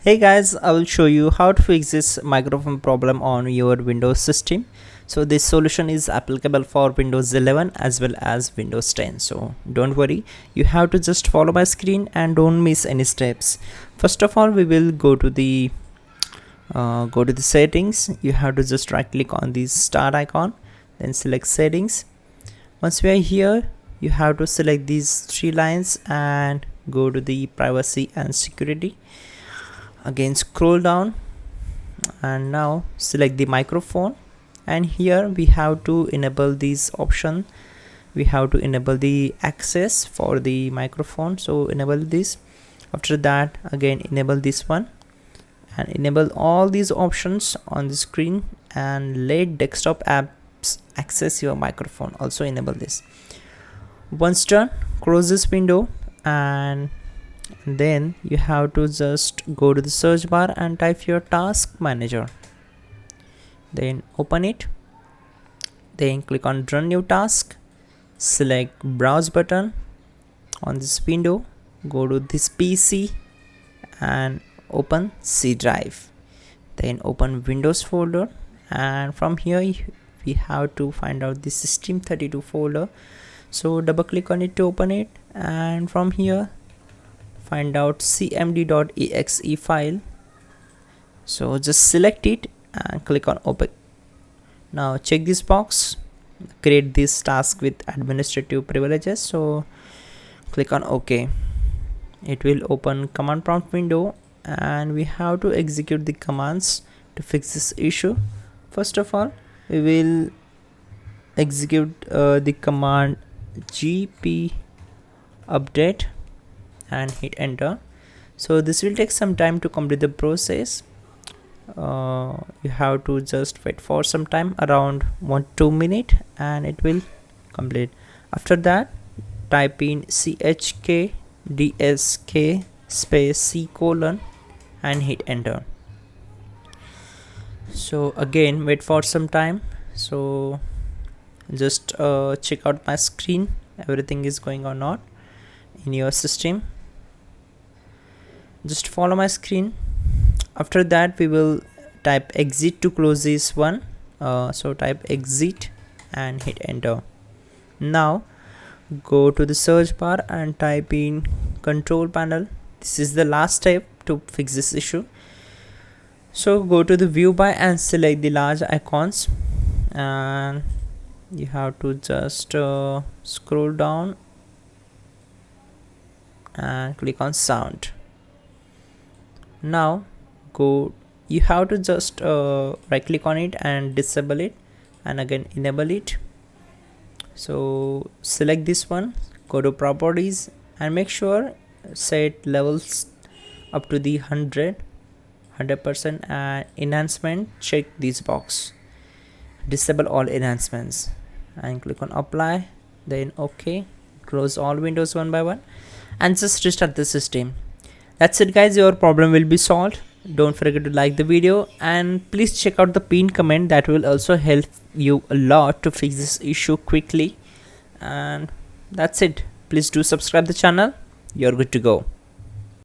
Hey guys, I will show you how to fix this microphone problem on your Windows system. So this solution is applicable for Windows 11 as well as Windows 10. So don't worry, you have to just follow my screen and don't miss any steps. First of all, we will go to the settings. You have to just right click on the star icon, then select settings. Once we are here, you have to select these three lines and go to the privacy and security. Again scroll down and now select the microphone, and here we have to enable this option. We have to enable the access for the microphone, so enable this. After that, again enable this one and enable all these options on the screen, and let desktop apps access your microphone. Also enable this. Once done, close this window, and then you have to just go to the search bar and type your task manager, then open it, then click on run new task, select browse button on this window, go to this PC and open C drive, then open Windows folder, and from here we have to find out the system32 folder, so double click on it to open it, and from here find out cmd.exe file, so just select it and click on open. Now check this box, create this task with administrative privileges, so click on OK. It will open command prompt window and we have to execute the commands to fix this issue. First of all, we will execute the command gp update and hit enter. So this will take some time to complete the process. You have to just wait for some time, around 1-2 minutes, and it will complete. After that, type in chkdsk space c colon and hit enter. So again wait for some time. So just check out my screen, everything is going or not in your system. Just follow my screen. After that, we will type exit to close this one. So type exit and hit enter. Now go to the search bar and type in control panel. This is the last step to fix this issue. So go to the view by and select the large icons, and you have to just scroll down and click on sound. Now you have to just right click on it and disable it, and again enable it. So select this one, go to properties and make sure set levels up to the 100% and enhancement, check this box, disable all enhancements and click on apply, then OK. Close all windows one by one and just restart the system. That's it guys, your problem will be solved. Don't forget to like the video and please check out the pinned comment, that will also help you a lot to fix this issue quickly. And that's it, please do subscribe the channel. You're good to go.